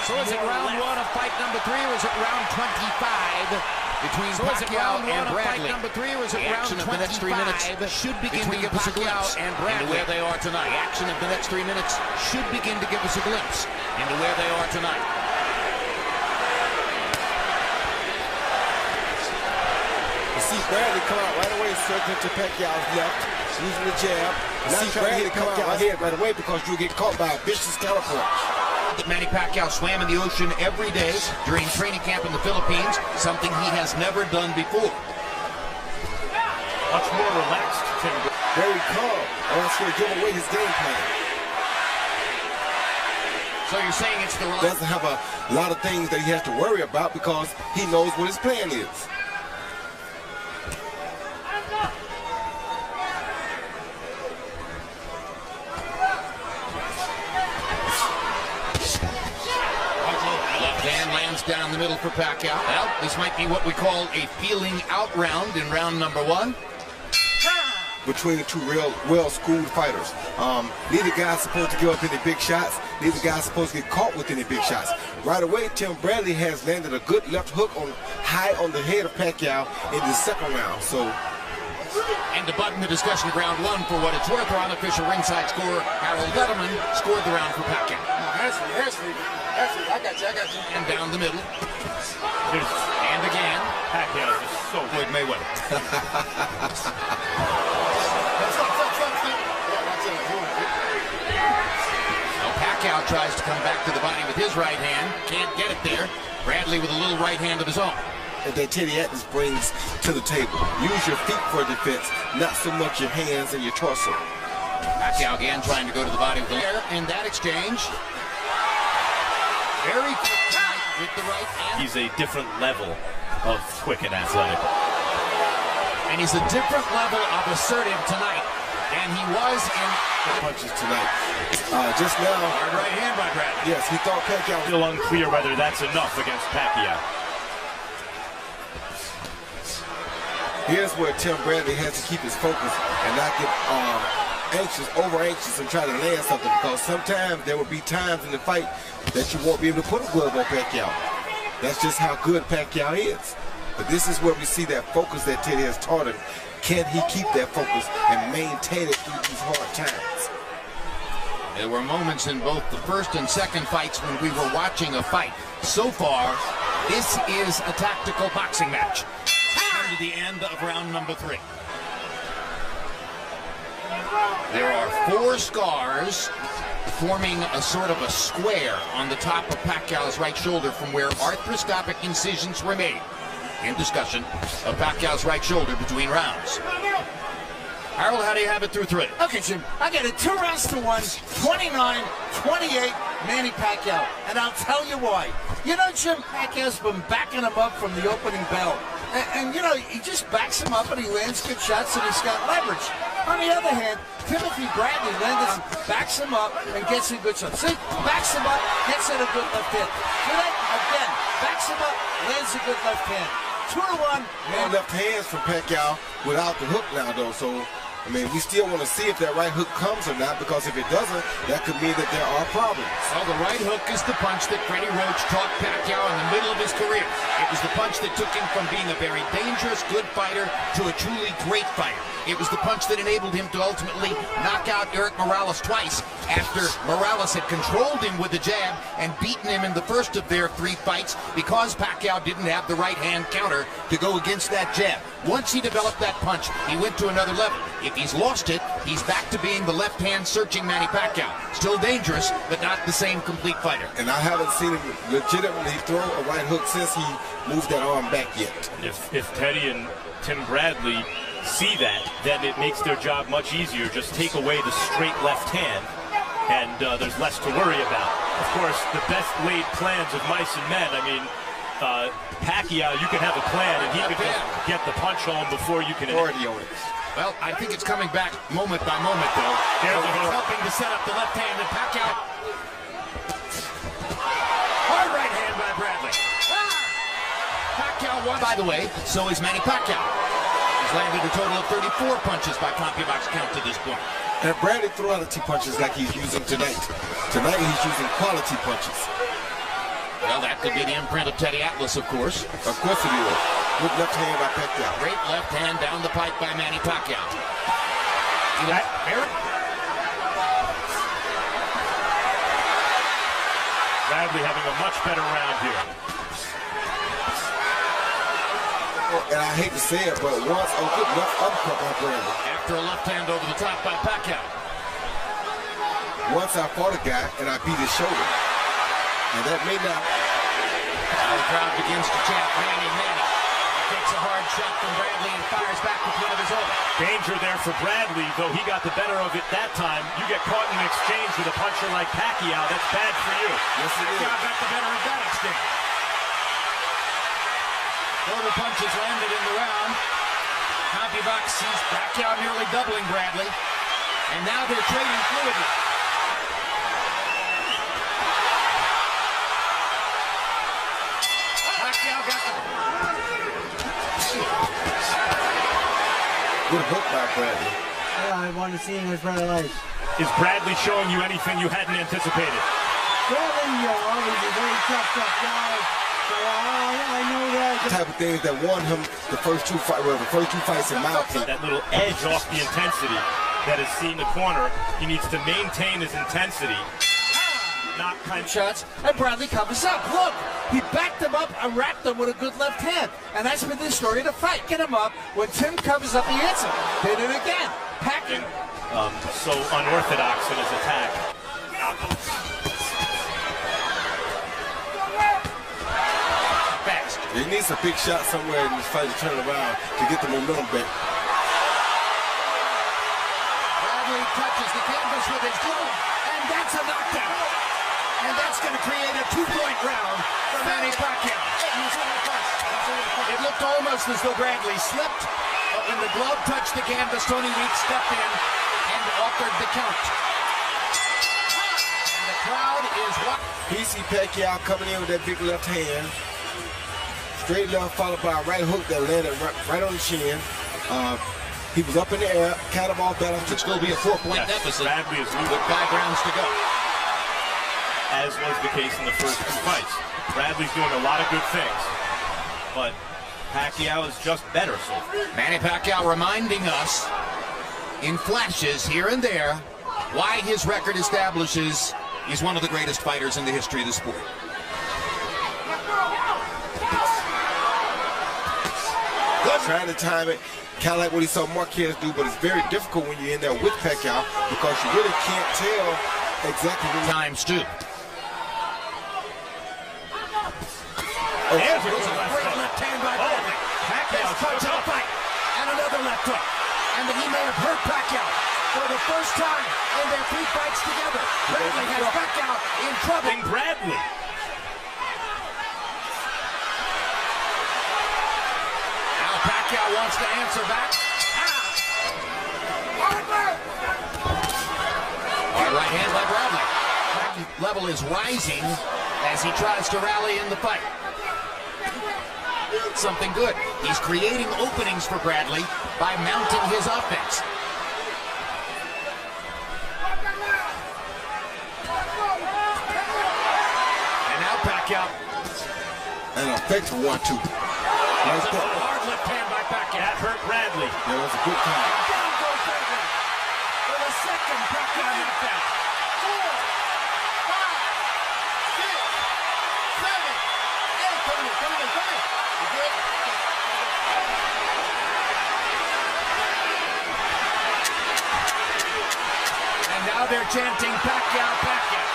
So is it round one of fight number 3, or is it round 25 between Pacquiao and Bradley? Number 3, or is it round 25? Of the next 3 minutes should begin to give us a glimpse into where they are tonight. The action of the next 3 minutes should begin to give us a glimpse into where they are tonight. You see Bradley come out right away, circling to Pacquiao's left, using the jab. Now he's trying to hit Pacquiao's head right away because you'll get caught by a vicious counter punch. Manny Pacquiao swam in the ocean every day during training camp in the Philippines, something he has never done before. Much more relaxed, Tim. Very calm, or else he'll give away his game plan. So you're saying it's the doesn't have a lot of things that he has to worry about because he knows what his plan is. Down the middle for Pacquiao. Well, this might be what we call a feeling out round in round number 1. Between the two real well-schooled fighters. Neither guy's supposed to give up any big shots. Neither guy's supposed to get caught with any big shots. Right away, Tim Bradley has landed a good left hook high on the head of Pacquiao in the second round. So, and to button the discussion of round 1 for what it's worth, our unofficial ringside scorer, Harold Letterman, scored the round for Pacquiao. I got you. And down the middle. And again. Pacquiao is just so good. Mayweather. Now Pacquiao tries to come back to the body with his right hand. Can't get it there. Bradley with a little right hand of his own. And that Teddy Atlas brings to the table. Use your feet for defense, not so much your hands and your torso. Pacquiao again trying to go to the body with the air. In that exchange. Very quick with the right hand. He's a different level of quick and athletic. And he's a different level of assertive tonight. And he was in the punches tonight. Just now. Hard right hand by Bradley. Yes, he thought Pacquiao was still unclear whether that's enough against Pacquiao. Here's where Tim Bradley has to keep his focus and not get over anxious and try to land something, because sometimes there will be times in the fight that you won't be able to put a glove on Pacquiao. That's just how good Pacquiao is. But this is where we see that focus that Teddy has taught him. Can he keep that focus and maintain it through these hard times? There were moments in both the first and second fights when we were watching a fight. So far, this is a tactical boxing match. To the end of round number 3. There are 4 scars forming a sort of a square on the top of Pacquiao's right shoulder from where arthroscopic incisions were made. In discussion of Pacquiao's right shoulder between rounds. Harold, how do you have it through 3? Okay, Jim, I got it 2 rounds to 1, 29-28, Manny Pacquiao. And I'll tell you why. You know, Jim, Pacquiao's been backing him up from the opening bell. And you know, he just backs him up and he lands good shots and he's got leverage. On the other hand, Timothy Bradley backs him up and gets a good shot. See, backs him up, gets in a good left hand. See that? Again, backs him up, lands a good left hand. 2-1. More left hands from Pacquiao without the hook now, though. So, I mean, we still want to see if that right hook comes or not, because if it doesn't, that could mean that there are problems. Well, the right hook is the punch that Freddie Roach taught Pacquiao in the middle of his career. It was the punch that took him from being a very dangerous, good fighter to a truly great fighter. It was the punch that enabled him to ultimately knock out Eric Morales twice after Morales had controlled him with a jab and beaten him in the first of their 3 fights because Pacquiao didn't have the right hand counter to go against that jab. Once he developed that punch, he went to another level. If he's lost it, he's back to being the left hand searching Manny Pacquiao. Still dangerous, but not the same complete fighter. And I haven't seen him legitimately throw a right hook since he moved that arm back yet. If Teddy and Tim Bradley see that, then it makes their job much easier. Just take away the straight left hand, and there's less to worry about. Of course, the best laid plans of mice and men. I mean, Pacquiao, you can have a plan, and he can get the punch home before you can. Already on it. Well, I think it's coming back moment by moment, though. There's helping to set up the left hand, and Pacquiao. Hard right hand by Bradley. Pacquiao won, by the way. So is Manny Pacquiao. He's landed a total of 34 punches by CompuBox count to this point. And Bradley threw out 2 punches like he's using tonight. Tonight he's using quality punches. Well, that could be the imprint of Teddy Atlas, of course. Of course it is. Good left hand by Pacquiao. Great left hand down the pipe by Manny Pacquiao. Bradley having a much better round here. And I hate to say it, but once a good left uppercut by Bradley. After a left hand over the top by Pacquiao. Once I fought a guy and I beat his shoulder. And that may not. Now the crowd begins to chant Manny, Manny. Takes a hard shot from Bradley and fires back with one of his own. Danger there for Bradley, though he got the better of it that time. You get caught in an exchange with a puncher like Pacquiao, that's bad for you. Yes, it is. Pacquiao got the better of that exchange. Total punches landed in the round. CompuBox sees Pacquiao nearly doubling Bradley. And now they're trading fluidly. Pacquiao got the... Good hook by Bradley. Yeah, I want to see him with Brother Life. Is Bradley showing you anything you hadn't anticipated? Bradley, always a very tough guy. So I know that. The type of things that won him the first two fights in my opinion. That little edge off the intensity that is seen in the corner. He needs to maintain his intensity. Not kind of shots, and Bradley covers up. Look, he backed him up and wrapped him with a good left hand. And that's been the story of the fight. Get him up. When Tim covers up, he hits him. Did it again. Packing. So unorthodox in his attack. Fast. He needs a big shot somewhere in this fight to turn around to get the momentum back. Bradley touches the canvas with his glove, and that's a knockdown. And that's going to create a two-point round for Manny Pacquiao. It looked almost as though Bradley slipped, but when the glove touched the canvas, Tony Weeks stepped in and offered the count. And the crowd is what? PC Pacquiao coming in with that big left hand. Straight left followed by a right hook that landed right on the chin. He was up in the air, kind of off balance. It's going to be a 4-point deficit Bradley is with 5 rounds to go. As was the case in the first two fights. Bradley's doing a lot of good things, but Pacquiao is just better so far. Manny Pacquiao reminding us in flashes here and there why his record establishes he's one of the greatest fighters in the history of the sport. Trying to time it, kind of like what he saw Marquez do, but it's very difficult when you're in there with Pacquiao because you really can't tell exactly when Times too. There's a Great good left hand by Bradley. Pacquiao cuts to the fight. And another left hook. And he may have hurt Pacquiao for the first time in their 3 fights together. Bradley has Pacquiao in trouble. Bradley. Now Pacquiao wants to answer back. Hard right hand by Bradley. Pacquiao's level is rising as he tries to rally in the fight. Something good. He's creating openings for Bradley by mounting his offense. And now Pacquiao. an effective 1-2. Nice hard left hand by Pacquiao. That hurt Bradley. That was a good time. Down goes Bradley for the second Pacquiao knockdown. 4, 5, 6, 7, 8. Come on. You good? And now they're chanting Pacquiao, Pacquiao.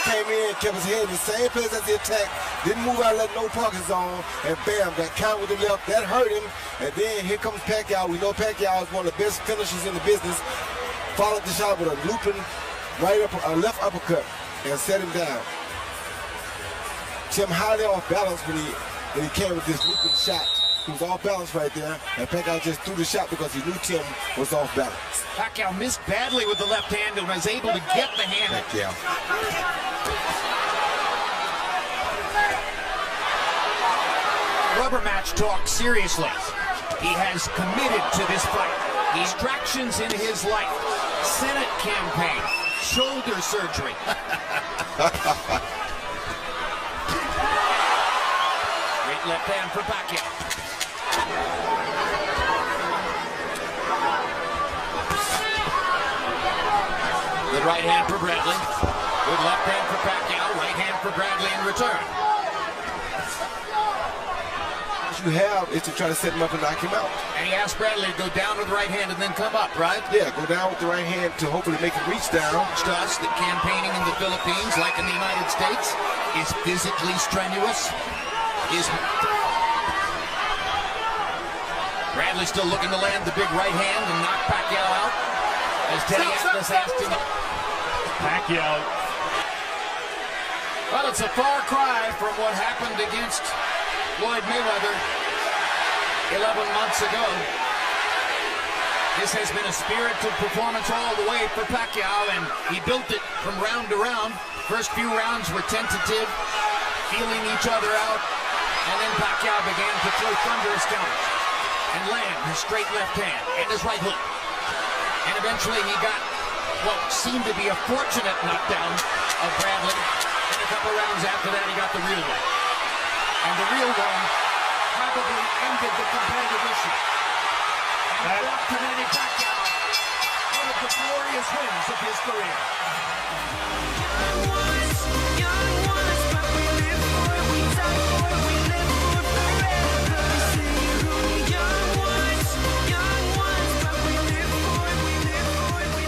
Came in, kept his head in the same place as the attack, didn't move out, let no pocket zone, and bam, that count with the left, that hurt him. And then here comes Pacquiao. We know Pacquiao is one of the best finishers in the business. Followed the shot with a looping left uppercut and set him down. Tim highly off balance when he came with this looping shot. He was off balance right there, and Pacquiao just threw the shot because he knew Tim was off balance. Pacquiao missed badly with the left hand and was able to get the hand. Pacquiao. Rubber match talk seriously. He has committed to this fight. Distractions in his life. Senate campaign. Shoulder surgery. Great left hand for Pacquiao. Good right hand for Bradley. Good left hand for Pacquiao. Right hand for Bradley in return. You have is to try to set him up and knock him out. And he asked Bradley to go down with the right hand and then come up, right? Yeah, go down with the right hand to hopefully make him reach down. To us that campaigning in the Philippines, like in the United States, is physically strenuous. Bradley still looking to land the big right hand and knock Pacquiao out. As Teddy Atlas asked him. Pacquiao. Well, it's a far cry from what happened against Floyd Mayweather 11 months ago. This has been a spirited performance all the way for Pacquiao, and he built it from round to round. First few rounds were tentative, feeling each other out, and then Pacquiao began to throw thunderous counters and land his straight left hand and his right hook. And eventually he got what seemed to be a fortunate knockdown of Bradley. And a couple rounds after that, he got the real one. And the real one probably ended the competitive issue. And brought to Manny Pacquiao one of the glorious wins of his career.